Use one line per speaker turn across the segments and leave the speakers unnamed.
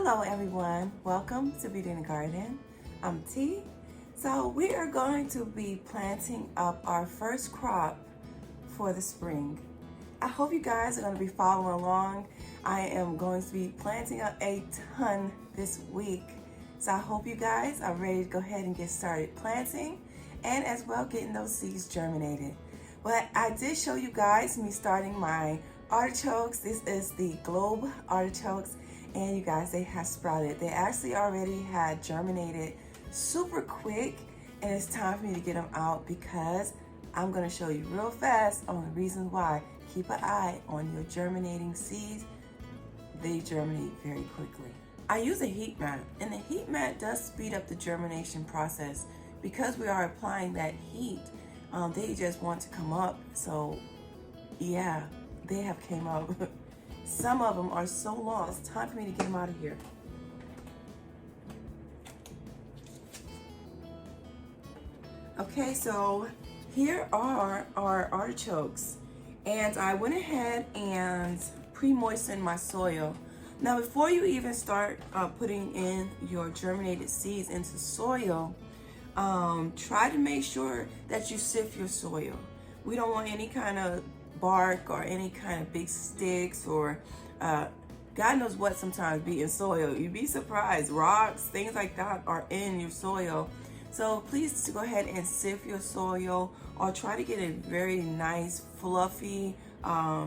Hello everyone, welcome to Beauty in the Garden. I'm T. So we are going to be planting up our first crop for the spring. I hope you guys are going to be following along. I am going to be planting up a ton this week. So I hope you guys are ready to go ahead and get started planting and as well getting those seeds germinated. But I did show you guys me starting my artichokes. This is the globe artichokes. And you guys, they have sprouted. They actually already had germinated super quick, and it's time for me to get them out because I'm gonna show you real fast on the reasons why. Keep an eye on your germinating seeds. They germinate very quickly. I use a heat mat, and the heat mat does speed up the germination process because we are applying that heat. They just want to come up, so yeah, they have came up. Some of them are so long, it's time for me to get them out of here. Okay, so here are our artichokes. And I went ahead and pre-moistened my soil. Now, before you even start putting in your germinated seeds into soil, try to make sure that you sift your soil. We don't want any kind of bark or any kind of big sticks or God knows what sometimes be in soil. You'd be surprised. Rocks, things like that are in your soil. So please go ahead and sift your soil or try to get a very nice fluffy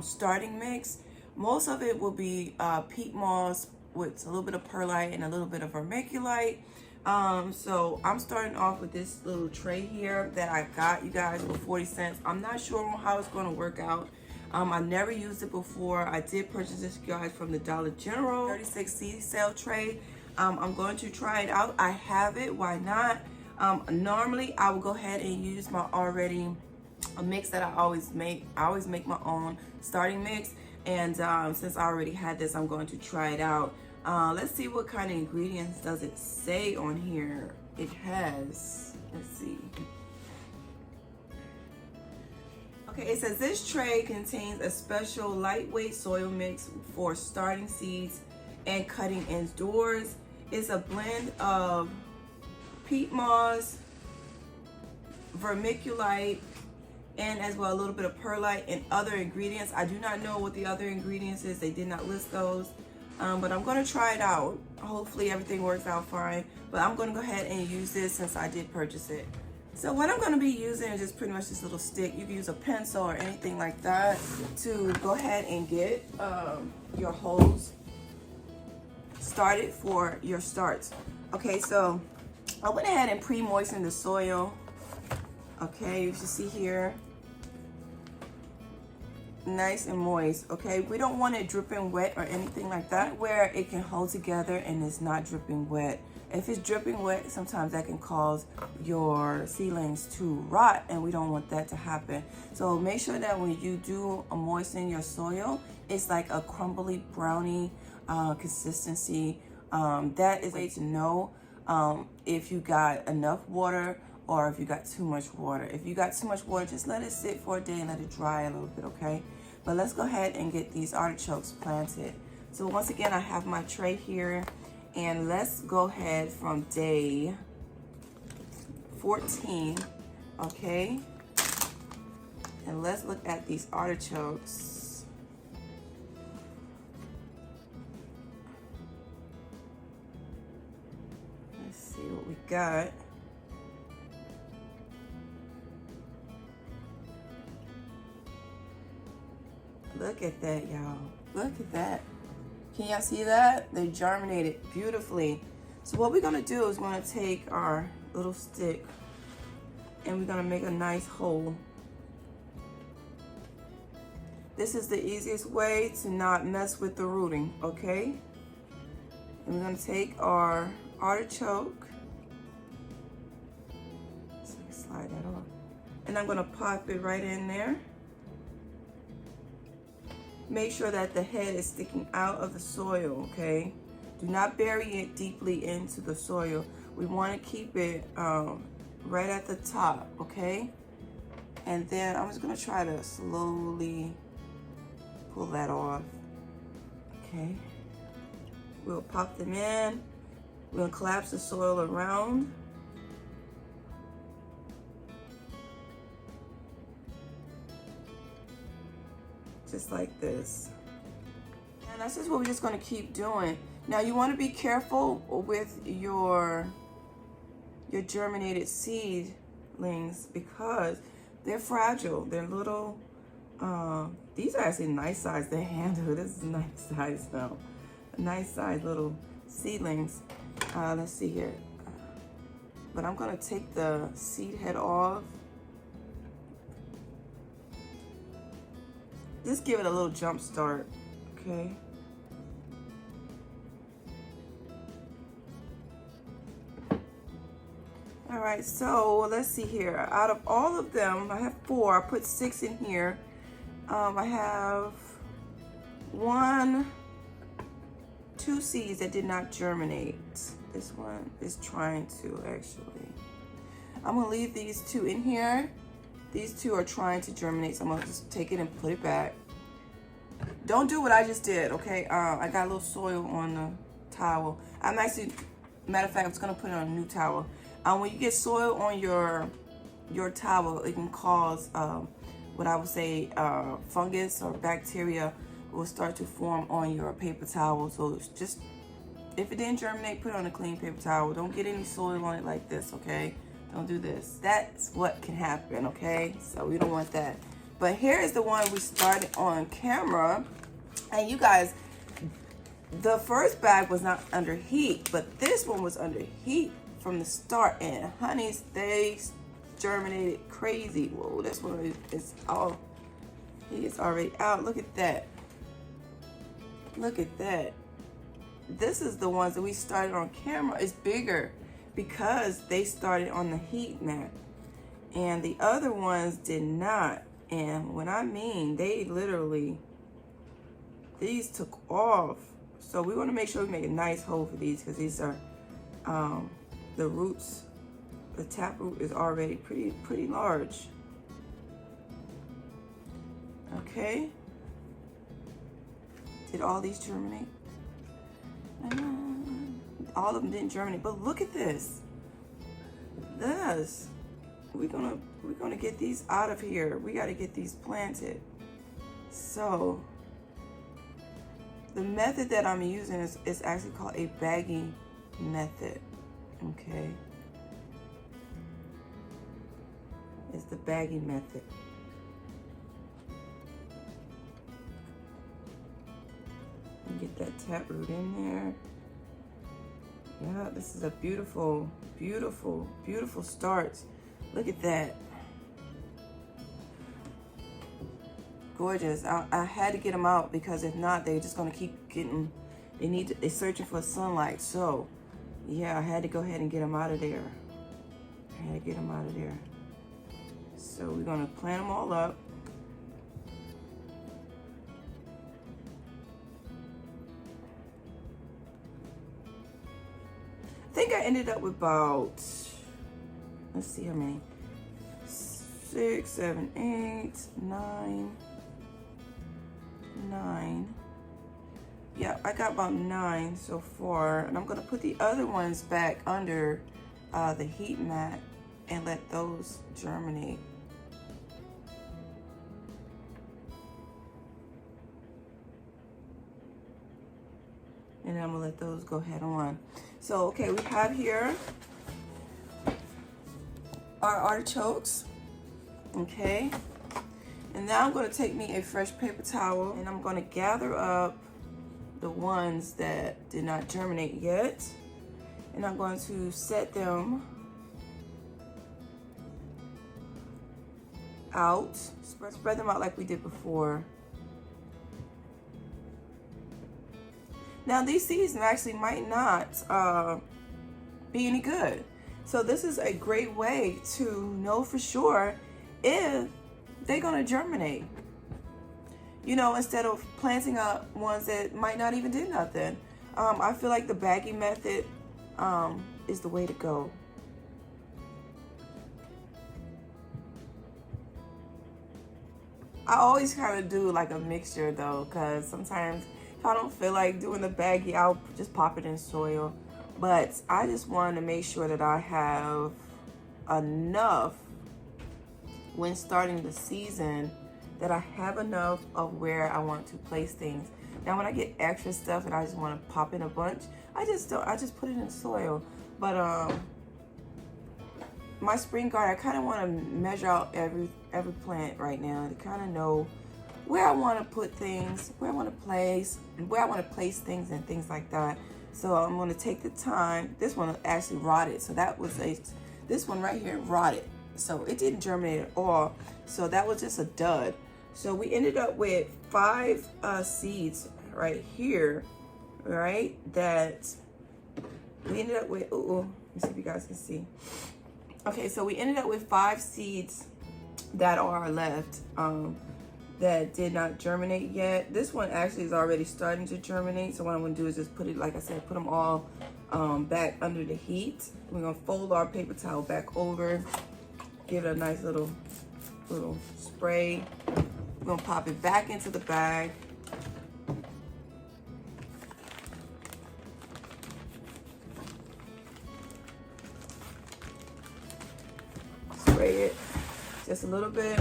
starting mix. Most of it will be peat moss with a little bit of perlite and a little bit of vermiculite. So I'm starting off with this little tray here that I got you guys for 40 cents. I'm not sure how it's going to work out. I've never used it before. I did purchase this guys from the Dollar General 36 seed cell tray. I'm going to try it out. I have it, why not? Normally I will go ahead and use my already a mix that I always make. I always make my own starting mix, and since I already had this, I'm going to try it out. Let's see what kind of ingredients does it say on here. It has, let's see. Okay, it says this tray contains a special lightweight soil mix for starting seeds and cutting indoors. It's a blend of peat moss, vermiculite, and as well a little bit of perlite and other ingredients. I do not know what the other ingredients is. They did not list those. But I'm going to try it out. Hopefully everything works out fine. But I'm going to go ahead and use this since I did purchase it. So what I'm going to be using is just pretty much this little stick. You can use a pencil or anything like that to go ahead and get your holes started for your starts. Okay, so I went ahead and pre-moistened the soil. Okay, you should see here. Nice and moist. Okay, we don't want it dripping wet or anything like that, where it can hold together and it's not dripping wet. If it's dripping wet, sometimes that can cause your seedlings to rot, and we don't want that to happen. So make sure that when you do moisten your soil, it's like a crumbly brownie consistency. That is a way to know if you got enough water or if you got too much water. If you got too much water, just let it sit for a day and let it dry a little bit, okay? But let's go ahead and get these artichokes planted. So once again, I have my tray here, and let's go ahead from day 14, okay? And let's look at these artichokes. Let's see what we got. Look at that, y'all. Look at that. Can y'all see that? They germinated beautifully. So what we're gonna do is we're gonna take our little stick and we're gonna make a nice hole. This is the easiest way to not mess with the rooting, okay? And we're gonna take our artichoke. So slide that off. And I'm gonna pop it right in there. Make sure that the head is sticking out of the soil, okay? Do not bury it deeply into the soil. We want to keep it right at the top, okay? And then I'm just gonna try to slowly pull that off, okay? We'll pop them in. We'll collapse the soil around. Just like this. And that's just what we're just going to keep doing. Now you want to be careful with your germinated seedlings because they're fragile. They're little, these are actually nice size to handle. This is a nice size though. A nice size little seedlings. Let's see here. But I'm going to take the seed head off. Just give it a little jump start, okay? All right, so let's see here. Out of all of them, I have 4. I put 6 in here. I have 2 seeds that did not germinate. This one is trying to actually. I'm gonna leave these 2 in here. These 2 are trying to germinate, so I'm gonna just take it and put it back. Don't do what I just did, okay? I got a little soil on the towel. I'm actually, matter of fact, I'm just gonna put it on a new towel. When you get soil on your towel, it can cause what I would say fungus or bacteria will start to form on your paper towel. So just, if it didn't germinate, put it on a clean paper towel. Don't get any soil on it like this, okay? Don't do this. That's what can happen, okay? So we don't want that. But here is the one we started on camera. And you guys, the first bag was not under heat, but this one was under heat from the start. And honeys, they germinated crazy. Whoa, this one is all, he is already out. Look at that. Look at that. This is the ones that we started on camera. It's bigger because they started on the heat mat, and the other ones did not. And when I mean, they literally, these took off. So we want to make sure we make a nice hole for these, because these are the roots, the taproot is already pretty large. Okay, did all these germinate? All of them didn't germinate, but look at this. This, we're gonna get these out of here. We got to get these planted. So the method that I'm using is actually called a bagging method. Okay, it's the bagging method. Get that taproot in there. Yeah, this is a beautiful, beautiful, beautiful start. Look at that. Gorgeous. I had to get them out, because if not, they're just gonna keep getting, they're searching for sunlight. So yeah, I had to go ahead and get them out of there. I had to get them out of there. So we're gonna plant them all up. I think I ended up with about, let's see how many, 6, 7, 8, 9. Yeah, I got about 9 so far, and I'm gonna put the other ones back under the heat mat and let those germinate. And I'm gonna let those go head on. So, okay, we have here our artichokes, okay? And now I'm gonna take me a fresh paper towel, and I'm gonna gather up the ones that did not germinate yet. And I'm going to set them out, spread them out like we did before. Now these seeds actually might not be any good. So this is a great way to know for sure if they're gonna germinate. You know, instead of planting out ones that might not even do nothing. I feel like the bagging method is the way to go. I always kind of do like a mixture though, because sometimes If I don't feel like doing the baggie, I'll just pop it in soil. But I just want to make sure that I have enough when starting the season, that I have enough of where I want to place things. Now when I get extra stuff and I just want to pop in a bunch, I just put it in soil. But my spring garden, I kind of want to measure out every plant right now to kind of know where I want to put things, where I want to place things and things like that. So I'm going to take the time. This one actually rotted, so this one right here rotted, so it didn't germinate at all. So that was just a dud. So we ended up with 5 seeds right here, right? That we ended up with. Let me see if you guys can see. Okay, so we ended up with 5 seeds that are left that did not germinate yet. This one actually is already starting to germinate. So what I'm gonna do is just put it, like I said, put them all back under the heat. We're gonna fold our paper towel back over, give it a nice little spray. We're gonna pop it back into the bag. Spray it just a little bit.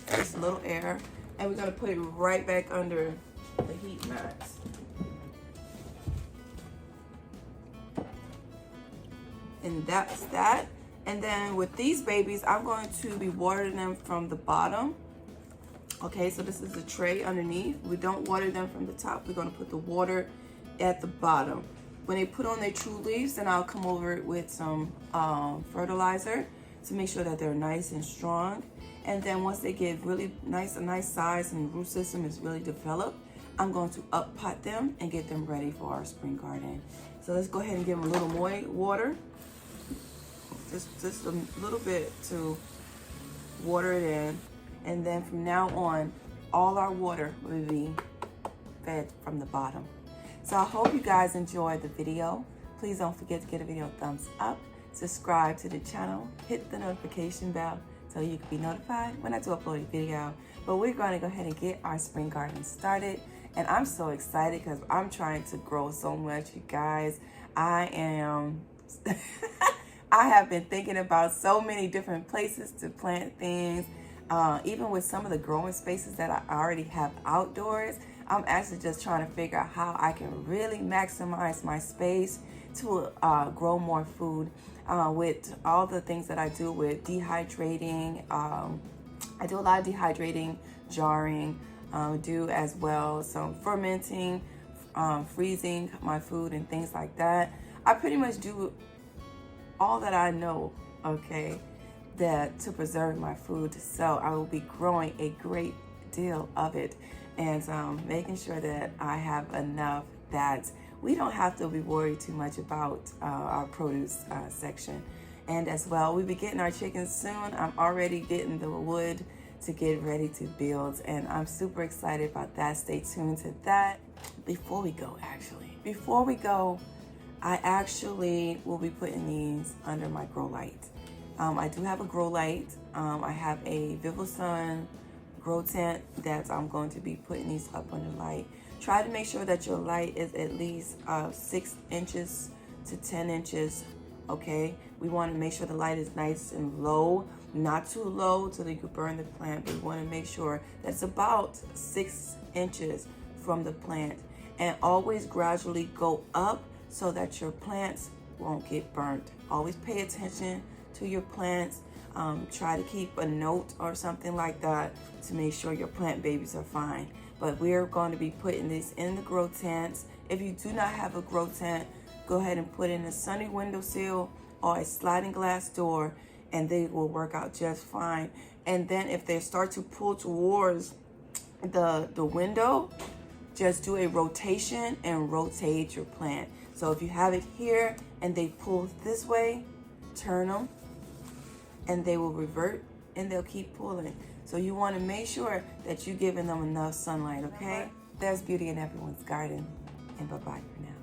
Just a little air. And we're gonna put it right back under the heat mats. And that's that. And then with these babies, I'm going to be watering them from the bottom. Okay, so this is the tray underneath. We don't water them from the top. We're gonna put the water at the bottom. When they put on their true leaves, then I'll come over with some fertilizer to make sure that they're nice and strong. And then once they get really nice, a nice size and root system is really developed, I'm going to up pot them and get them ready for our spring garden. So let's go ahead and give them a little more water. Just a little bit to water it in. And then from now on, all our water will be fed from the bottom. So I hope you guys enjoyed the video. Please don't forget to give the video a thumbs up, subscribe to the channel, hit the notification bell so you can be notified when I do upload a video. But we're going to go ahead and get our spring garden started. And I'm so excited because I'm trying to grow so much, you guys. I have been thinking about so many different places to plant things. Even with some of the growing spaces that I already have outdoors, I'm actually just trying to figure out how I can really maximize my space to grow more food. With all the things that I do with dehydrating, I do a lot of dehydrating, jarring, do as well some fermenting, freezing my food and things like that. I pretty much do all that I know, okay, that to preserve my food. So I will be growing a great deal of it and making sure that I have enough that we don't have to be worried too much about our produce section. And as well, we'll be getting our chickens soon. I'm already getting the wood to get ready to build, and I'm super excited about that. Stay tuned to that. Before we go, I actually will be putting these under my grow light. I do have a grow light. I have a VivoSun grow tent that I'm going to be putting these up under light. Try to make sure that your light is at least 6 inches to 10 inches, okay? We want to make sure the light is nice and low, not too low so that you can burn the plant, but we want to make sure that's about 6 inches from the plant. And always gradually go up so that your plants won't get burnt. Always pay attention to your plants. Try to keep a note or something like that to make sure your plant babies are fine. But we're going to be putting this in the grow tents. If you do not have a grow tent, go ahead and put in a sunny windowsill or a sliding glass door, and they will work out just fine. And then if they start to pull towards the window, just do a rotation and rotate your plant. So if you have it here and they pull this way, turn them and they will revert and they'll keep pulling. So you want to make sure that you're giving them enough sunlight, okay? There's beauty in everyone's garden. And bye-bye for now.